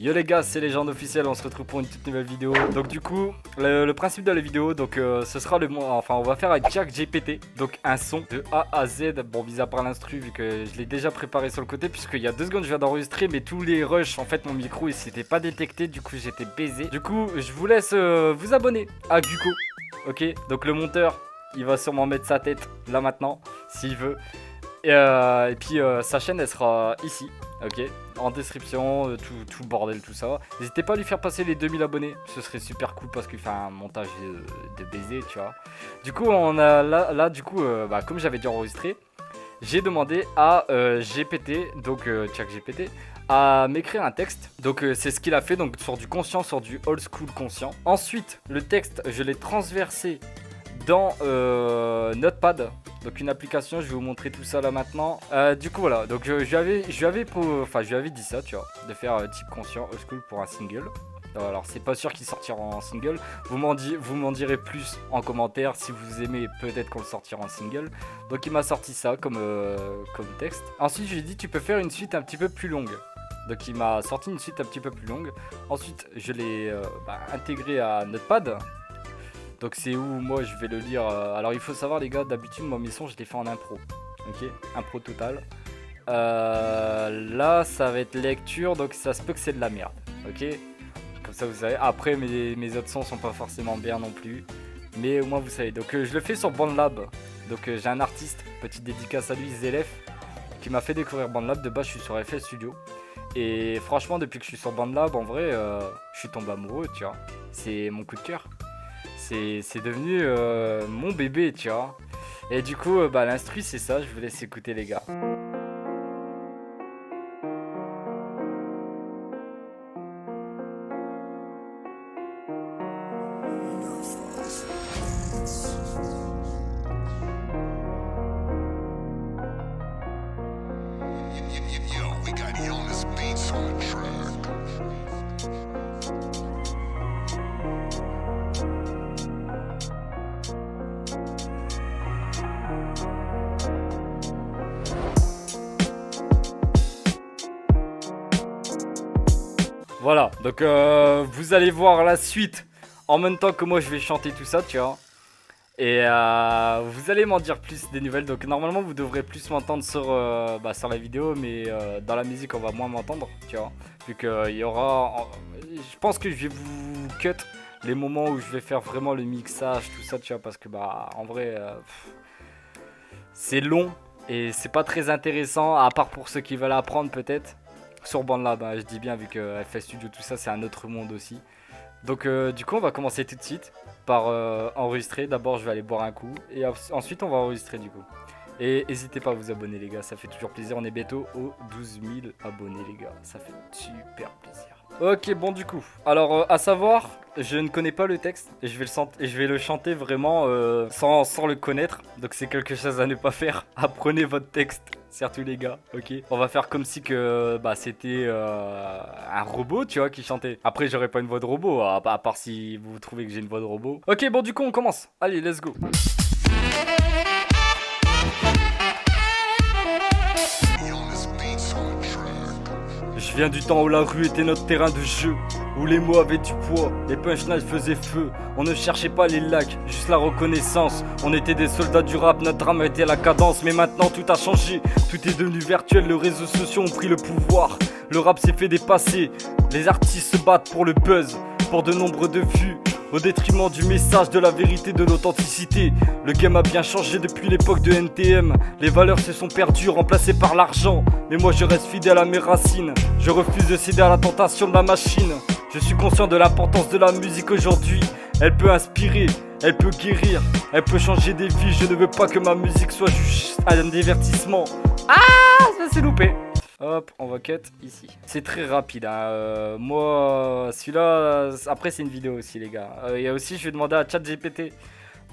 Yo les gars, c'est Légende Officielle, on se retrouve pour une toute nouvelle vidéo. Donc du coup, le principe de la vidéo, donc ce sera on va faire avec ChatGPT, donc un son de A à Z. Bon, mis à part l'instru, vu que je l'ai déjà préparé sur le côté, puisqu'il y a 2 secondes je viens d'enregistrer, mais tous les rushs, en fait mon micro il s'était pas détecté, du coup j'étais baisé. Du coup, je vous laisse vous abonner à Guko, ok? Donc le monteur, il va sûrement mettre sa tête là maintenant, s'il veut. Et puis sa chaîne elle sera ici, ok, en description, tout le bordel, tout ça. N'hésitez pas à lui faire passer les 2000 abonnés, ce serait super cool parce qu'il fait un montage de baiser, tu vois. Du coup on a là du coup comme j'avais déjà enregistré, j'ai demandé à GPT, donc ChatGPT, à m'écrire un texte. Donc c'est ce qu'il a fait, donc sur du conscient, sur du old school conscient. Ensuite le texte je l'ai transversé dans Notepad, donc une application, je vais vous montrer tout ça là maintenant. Du coup voilà, donc je lui avais dit ça, tu vois, de faire type conscient old school pour un single. Alors c'est pas sûr qu'il sortira en single, vous m'en direz plus en commentaire si vous aimez, peut-être qu'on le sortira en single. Donc il m'a sorti ça comme texte. Ensuite je lui ai dit tu peux faire une suite un petit peu plus longue. Donc il m'a sorti une suite un petit peu plus longue. Ensuite je l'ai intégré à Notepad. Donc c'est où moi je vais le lire. Alors il faut savoir les gars, d'habitude moi mes sons je les fais en impro. Ok, impro total. Là ça va être lecture, donc ça se peut que c'est de la merde. Ok, comme ça vous savez. Après mes autres sons sont pas forcément bien non plus, mais au moins vous savez. Donc je le fais sur BandLab. Donc j'ai un artiste, petite dédicace à lui, Zelef, qui m'a fait découvrir BandLab. De base je suis sur FL Studio. Et franchement depuis que je suis sur BandLab, en vrai je suis tombé amoureux, tu vois. C'est mon coup de cœur. C'est devenu mon bébé, tu vois. Et du coup, l'instru c'est ça, je vous laisse écouter les gars. Voilà, donc vous allez voir la suite en même temps que moi je vais chanter tout ça, tu vois. Et vous allez m'en dire plus des nouvelles. Donc normalement vous devrez plus m'entendre sur la vidéo, mais dans la musique on va moins m'entendre, tu vois. Vu qu'il y aura... Je pense que je vais vous cut les moments où je vais faire vraiment le mixage, tout ça, tu vois. Parce que en vrai, c'est long et c'est pas très intéressant, à part pour ceux qui veulent apprendre peut-être. Sur BandLab, je dis bien, vu que FL Studio tout ça c'est un autre monde aussi. Donc du coup on va commencer tout de suite par enregistrer. D'abord je vais aller boire un coup et ensuite on va enregistrer du coup. Et n'hésitez pas à vous abonner les gars, ça fait toujours plaisir. On est bientôt aux 12 000 abonnés les gars, ça fait super plaisir. Ok, bon du coup, alors à savoir, je ne connais pas le texte et je vais le chanter vraiment sans le connaître. Donc c'est quelque chose à ne pas faire, apprenez votre texte. Surtout les gars, ok. On va faire comme si que c'était un robot, tu vois, qui chantait. Après, j'aurais pas une voix de robot, à part si vous trouvez que j'ai une voix de robot. Ok, bon, du coup, on commence. Allez, let's go. Je viens du temps où la rue était notre terrain de jeu, où les mots avaient du poids, les punchlines faisaient feu. On ne cherchait pas les likes, juste la reconnaissance. On était des soldats du rap, notre âme était la cadence. Mais maintenant tout a changé, tout est devenu virtuel. Les réseaux sociaux ont pris le pouvoir, le rap s'est fait dépasser. Les artistes se battent pour le buzz, pour de nombreux de vues, au détriment du message, de la vérité, de l'authenticité. Le game a bien changé depuis l'époque de NTM. Les valeurs se sont perdues, remplacées par l'argent. Mais moi je reste fidèle à mes racines. Je refuse de céder à la tentation de la machine. Je suis conscient de l'importance de la musique aujourd'hui. Elle peut inspirer, elle peut guérir, elle peut changer des vies. Je ne veux pas que ma musique soit juste un divertissement. Ah, ça c'est loupé. Hop, on va cut ici. C'est très rapide, hein. Moi, celui-là, après c'est une vidéo aussi les gars. Il y a aussi, je vais demander à ChatGPT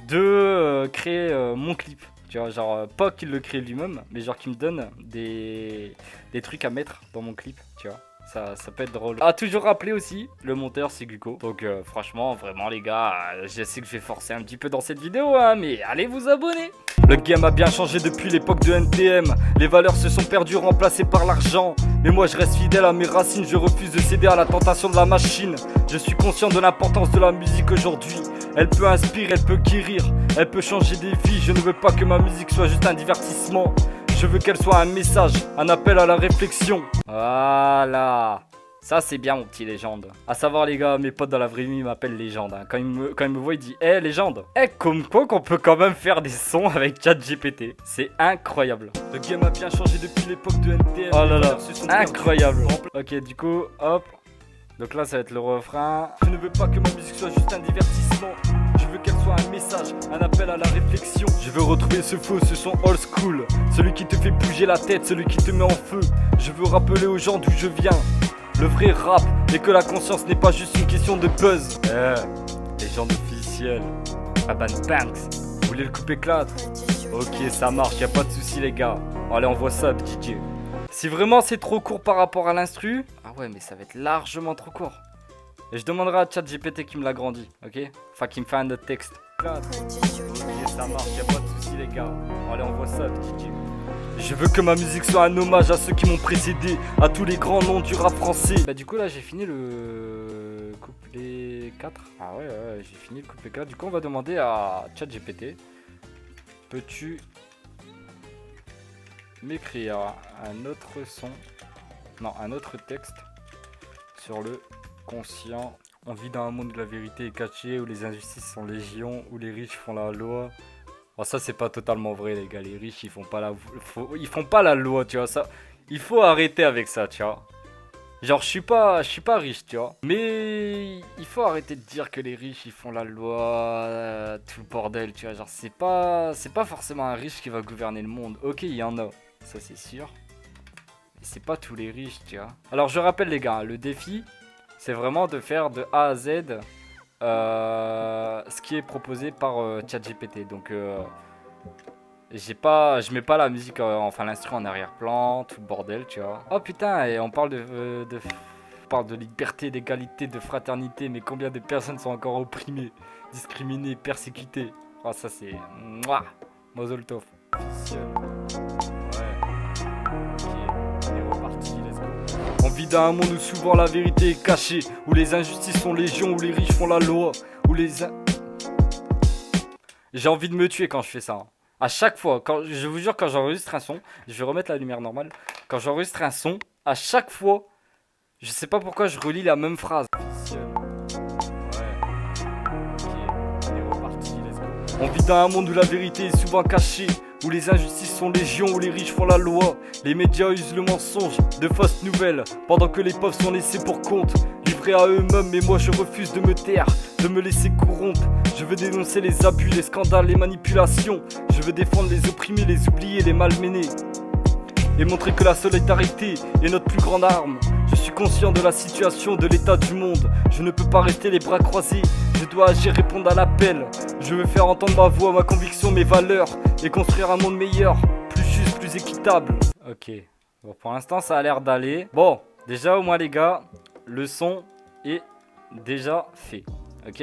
de créer mon clip. Tu vois, genre, pas qu'il le crée lui-même, mais genre qu'il me donne des trucs à mettre dans mon clip, tu vois. Ça peut être drôle. À toujours rappeler aussi, le monteur c'est Guko. Donc franchement, vraiment les gars, je sais que je vais forcer un petit peu dans cette vidéo, hein, mais allez vous abonner. Le game a bien changé depuis l'époque de NTM. Les valeurs se sont perdues, remplacées par l'argent. Mais moi je reste fidèle à mes racines, je refuse de céder à la tentation de la machine. Je suis conscient de l'importance de la musique aujourd'hui. Elle peut inspirer, elle peut guérir, elle peut changer des vies. Je ne veux pas que ma musique soit juste un divertissement. Je veux qu'elle soit un message, un appel à la réflexion. Voilà. Ça c'est bien mon petit légende. À savoir les gars, mes potes dans la vraie vie m'appellent légende. Hein. Quand ils me voient, ils disent hey, légende. Comme quoi qu'on peut quand même faire des sons avec ChatGPT. C'est incroyable. Le game a bien changé depuis l'époque de NTM. Oh là là, incroyable. Ok, du coup, hop. Donc là ça va être le refrain. Je ne veux pas que ma musique soit juste un divertissement. Je veux qu'elle soit un message, un appel à la réflexion. Je veux retrouver ce feu, ce son old school. Celui qui te fait bouger la tête, celui qui te met en feu. Je veux rappeler aux gens d'où je viens. Le vrai rap, et que la conscience n'est pas juste une question de buzz. Légende officielle. Aban Banks. Vous voulez le couper éclate? Ok, ça marche, y'a pas de soucis les gars. Allez, envoie ça, DJ. Si vraiment c'est trop court par rapport à l'instru, ah ouais, mais ça va être largement trop court. Et je demanderai à ChatGPT qui me l'agrandit, ok? Enfin, qui me fait un autre texte. Ok, ça marche, y'a pas de soucis les gars. Allez, envoie ça, DJ. Je veux que ma musique soit un hommage à ceux qui m'ont précédé, à tous les grands noms du rap français. Bah du coup là j'ai fini le couplet 4. Ah ouais, j'ai fini le couplet 4. Du coup on va demander à ChatGPT, peux-tu m'écrire un autre son, non un autre texte sur le conscient. On vit dans un monde où la vérité est cachée, où les injustices sont légion, où les riches font la loi. Bon, ça c'est pas totalement vrai les gars, les riches ils font pas la loi, tu vois ça. Il faut arrêter avec ça, tu vois. Genre je suis pas riche, tu vois. Mais il faut arrêter de dire que les riches ils font la loi, tout le bordel, tu vois. Genre c'est pas forcément un riche qui va gouverner le monde. Ok, il y en a, ça c'est sûr. Mais c'est pas tous les riches, tu vois. Alors je rappelle les gars, le défi c'est vraiment de faire de A à Z ce qui est proposé par ChatGPT. Donc je mets pas la musique, enfin l'instru en arrière-plan, tout le bordel, tu vois. Oh putain, et on parle on parle de liberté, d'égalité, de fraternité, mais combien de personnes sont encore opprimées, discriminées, persécutées. Oh ça c'est mouah, Mazel Tov. Officiel. Ouais. Ok, on est reparti, let's go. On vit dans un monde où souvent la vérité est cachée, où les injustices sont légion, où les riches font la loi, où les... J'ai envie de me tuer quand je fais ça. Hein. À chaque fois, je vous jure, quand j'enregistre un son, je vais remettre la lumière normale. Quand j'enregistre un son, à chaque fois, je sais pas pourquoi je relis la même phrase. Officiel. Ouais. Ok, on est reparti, let's go. On vit dans un monde où la vérité est souvent cachée, où les injustices sont légion, où les riches font la loi. Les médias usent le mensonge, de fausses nouvelles, pendant que les pauvres sont laissés pour compte, livrés à eux-mêmes. Mais moi je refuse de me taire, de me laisser corrompre. Je veux dénoncer les abus, les scandales, les manipulations. Je veux défendre les opprimés, les oubliés, les malmenés, et montrer que la solidarité est notre plus grande arme. Je suis conscient de la situation, de l'état du monde. Je ne peux pas rester les bras croisés, je dois agir, répondre à l'appel. Je veux faire entendre ma voix, ma conviction, mes valeurs, et construire un monde meilleur, plus juste, plus équitable. Ok, bon pour l'instant ça a l'air d'aller. Bon, déjà au moins les gars, le son est déjà fait, ok.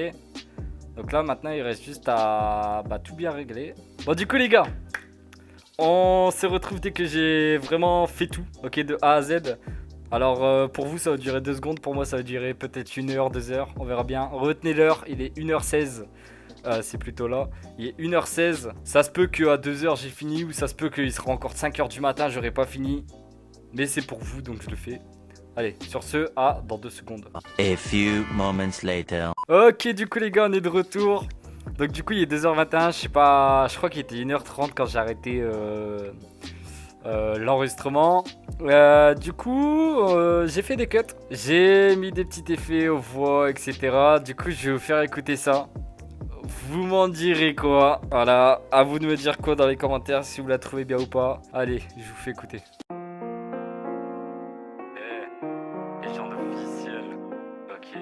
Donc là maintenant il reste juste à tout bien régler. Bon du coup les gars, on se retrouve dès que j'ai vraiment fait tout, ok, de A à Z. Alors pour vous ça va durer 2 secondes, pour moi ça va durer peut-être 1 heure, 2 heures, on verra bien. Retenez l'heure, il est 1h16, c'est plutôt là. Il est 1h16, ça se peut qu'à 2h j'ai fini, ou ça se peut qu'il sera encore 5h du matin, j'aurai pas fini. Mais c'est pour vous donc je le fais. Allez, sur ce, à dans 2 secondes. A few moments later. Ok, du coup les gars, on est de retour. Donc du coup il est 2h21, je sais pas, je crois qu'il était 1h30 quand j'ai arrêté l'enregistrement. Du coup, j'ai fait des cuts. J'ai mis des petits effets aux voix, etc. Du coup, je vais vous faire écouter ça. Vous m'en direz quoi. Voilà, à vous de me dire quoi dans les commentaires si vous la trouvez bien ou pas. Allez, je vous fais écouter. Légende officielle. Ok.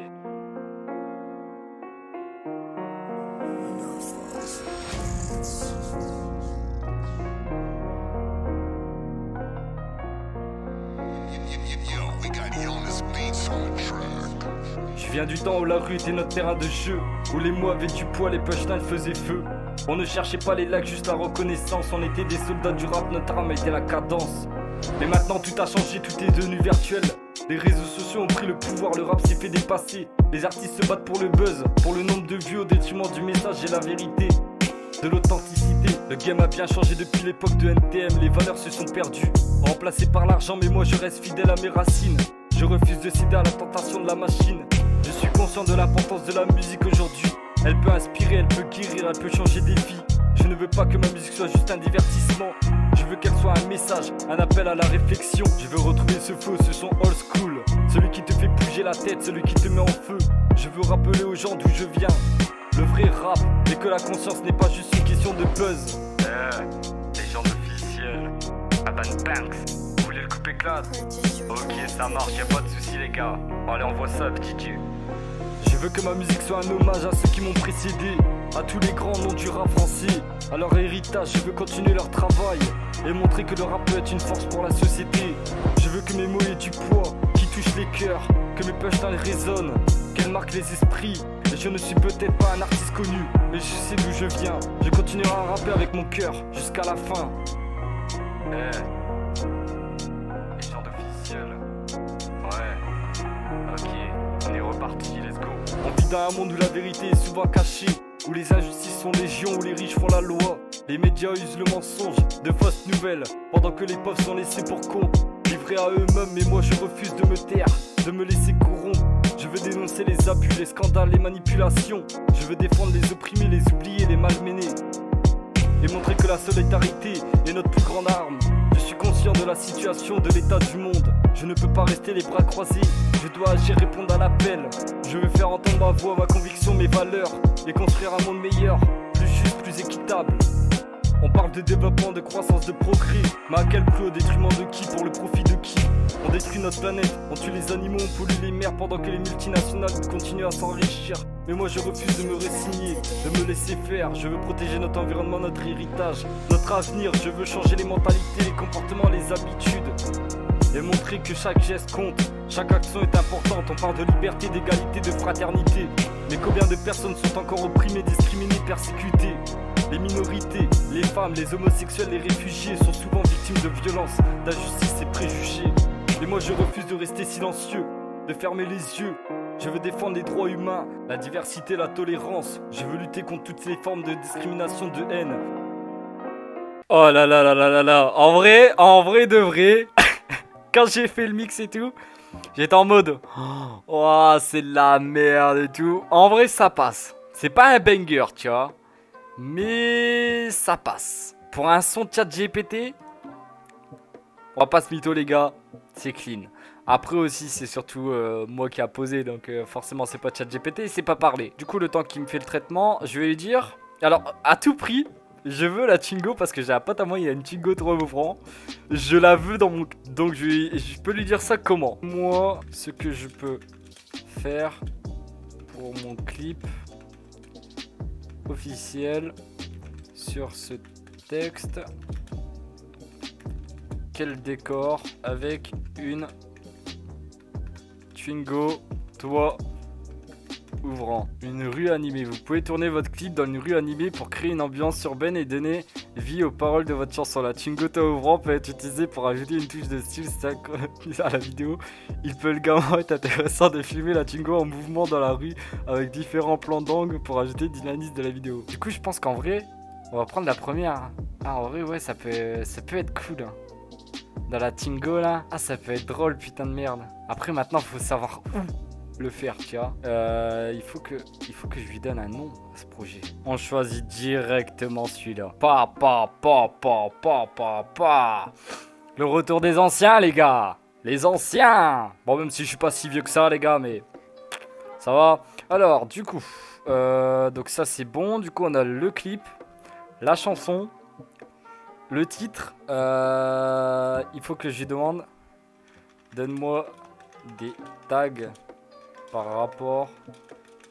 Je viens du temps où la rue était notre terrain de jeu, où les mots avaient du poids, les punchlines faisaient feu. On ne cherchait pas les likes, juste la reconnaissance. On était des soldats du rap, notre arme était la cadence. Mais maintenant tout a changé, tout est devenu virtuel. Les réseaux sociaux ont pris le pouvoir, le rap s'est fait dépasser. Les artistes se battent pour le buzz, pour le nombre de vues au détriment du message et la vérité, de l'authenticité. Le game a bien changé depuis l'époque de NTM, les valeurs se sont perdues, remplacées par l'argent, mais moi je reste fidèle à mes racines. Je refuse de céder à la tentation de la machine. Je suis conscient de l'importance de la musique aujourd'hui. Elle peut inspirer, elle peut guérir, elle peut changer des vies. Je ne veux pas que ma musique soit juste un divertissement. Je veux qu'elle soit un message, un appel à la réflexion. Je veux retrouver ce feu, ce son old school, celui qui te fait bouger la tête, celui qui te met en feu. Je veux rappeler aux gens d'où je viens, le vrai rap, et que la conscience n'est pas juste une question de buzz. Légende officielle, Aban Banks, vous voulez le couper classe? Ok, ça marche, y'a pas de soucis les gars. Allez, envoie ça, petit Dieu. Je veux que ma musique soit un hommage à ceux qui m'ont précédé, à tous les grands noms du rap français, à leur héritage. Je veux continuer leur travail et montrer que le rap peut être une force pour la société. Je veux que mes mots aient du poids, qui touchent les cœurs, que mes punchlines résonnent, qu'elles marquent les esprits. Et je ne suis peut-être pas un artiste connu, mais je sais d'où je viens. Je continuerai à rapper avec mon cœur jusqu'à la fin. Légende officielle. Ouais. Ok, on est reparti, let's go. On vit dans un monde où la vérité est souvent cachée, où les injustices sont légion, où les riches font la loi. Les médias usent le mensonge, de fausses nouvelles, pendant que les pauvres sont laissés pour compte, livrés à eux-mêmes. Mais moi je refuse de me taire, de me laisser corrompre. Je veux dénoncer les abus, les scandales, les manipulations. Je veux défendre les opprimés, les oubliés, les malmenés, et montrer que la solidarité est notre plus grande arme. Je suis conscient de la situation, de l'état du monde. Je ne peux pas rester les bras croisés, je dois agir, répondre à l'appel. Je veux faire entendre ma voix, ma conviction, mes valeurs, et construire un monde meilleur, plus juste, plus équitable. On parle de développement, de croissance, de progrès, mais à quel prix? Au détriment de qui? Pour le profit de qui? On détruit notre planète, on tue les animaux, on pollue les mers, pendant que les multinationales continuent à s'enrichir. Mais moi je refuse de me résigner, de me laisser faire. Je veux protéger notre environnement, notre héritage, notre avenir. Je veux changer les mentalités, les comportements, les habitudes, et montrer que chaque geste compte, chaque action est importante. On parle de liberté, d'égalité, de fraternité, mais combien de personnes sont encore opprimées, discriminées, persécutées? Les minorités, les femmes, les homosexuels, les réfugiés sont souvent victimes de violences, d'injustice et préjugés. Et moi je refuse de rester silencieux, de fermer les yeux. Je veux défendre les droits humains, la diversité, la tolérance. Je veux lutter contre toutes les formes de discrimination, de haine. Oh là là là là là là. En vrai de vrai, quand j'ai fait le mix et tout, j'étais en mode oh c'est de la merde et tout. En vrai ça passe. C'est pas un banger, tu vois, mais ça passe. Pour un son de ChatGPT, on va pas se mytho les gars, c'est clean. Après aussi c'est surtout moi qui a posé, donc forcément c'est pas ChatGPT, c'est pas parlé. Du coup le temps qu'il me fait le traitement, je vais lui dire, alors à tout prix, je veux la Twingo parce que j'ai un pote à moi, il a une Twingo 3 francs. Je la veux dans mon... Donc je peux lui dire ça comment? Moi, ce que je peux faire pour mon clip officiel sur ce texte. Quel décor avec une Twingo toit ouvrant. Une rue animée. Vous pouvez tourner votre clip dans une rue animée pour créer une ambiance urbaine et donner vie aux paroles de votre chanson. La Twingo toit ouvrant peut être utilisée pour ajouter une touche de style à la vidéo. Il peut également être intéressant de filmer la Twingo en mouvement dans la rue avec différents plans d'angle pour ajouter du dynamisme de la vidéo. Du coup, je pense qu'en vrai, on va prendre la première. Ah, en vrai, ouais, ça peut être cool. Dans la Twingo là, ah, ça peut être drôle, putain de merde. Après, maintenant, faut savoir où le faire, tu vois. Il faut que je lui donne un nom à ce projet. On choisit directement celui-là. Le retour des anciens, les gars. Les anciens. Bon, même si je suis pas si vieux que ça, les gars, mais ça va. Alors, du coup, donc ça c'est bon. Du coup, on a le clip, la chanson, le titre. Il faut que je lui demande. Donne-moi des tags par rapport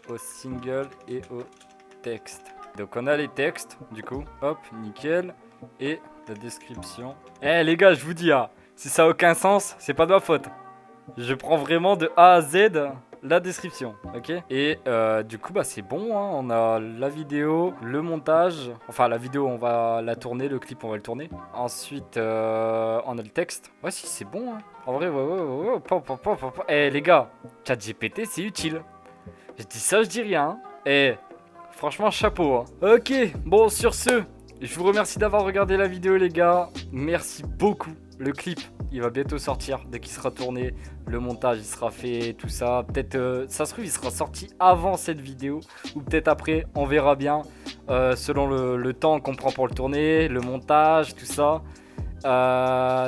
au single et au texte. Donc on a les textes, du coup, hop, nickel, et la description. Eh les gars, je vous dis, si ça a aucun sens, c'est pas de ma faute. Je prends vraiment de A à Z la description, ok. Et du coup bah c'est bon, hein. On a la vidéo, le montage. Enfin la vidéo on va la tourner, le clip on va le tourner. Ensuite on a le texte. Ouais si c'est bon, hein. En vrai ouais. Eh les gars, ChatGPT c'est utile. Je dis ça, je dis rien. Eh, franchement chapeau, hein. Ok, bon sur ce, je vous remercie d'avoir regardé la vidéo les gars. Merci beaucoup. Le clip, il va bientôt sortir dès qu'il sera tourné. Le montage, il sera fait, tout ça. Peut-être, ça se trouve, il sera sorti avant cette vidéo. Ou peut-être après, on verra bien. Selon le temps qu'on prend pour le tourner, le montage, tout ça.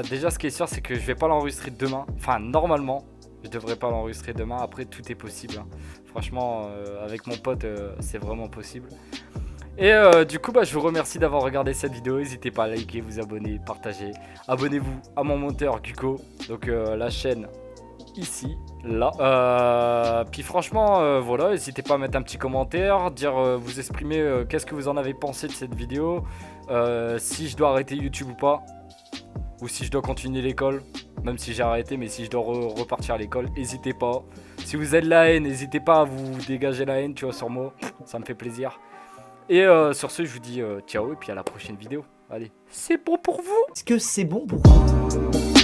Déjà, ce qui est sûr, c'est que je vais pas l'enregistrer demain. Enfin, normalement, je devrais pas l'enregistrer demain. Après, tout est possible, hein. Franchement, avec mon pote, c'est vraiment possible. Et du coup bah je vous remercie d'avoir regardé cette vidéo. N'hésitez pas à liker, vous abonner, partager. Abonnez-vous à mon monteur Guko. Donc la chaîne ici, là. Puis franchement voilà, n'hésitez pas à mettre un petit commentaire, dire vous exprimer qu'est-ce que vous en avez pensé de cette vidéo, si je dois arrêter YouTube ou pas, ou si je dois continuer l'école. Même si j'ai arrêté, mais si je dois repartir à l'école, n'hésitez pas. Si vous êtes de la haine, n'hésitez pas à vous dégager la haine, tu vois, sur moi. Ça me fait plaisir. Et sur ce, je vous dis ciao et puis à la prochaine vidéo. Allez, c'est bon pour vous? Est-ce que c'est bon pour vous?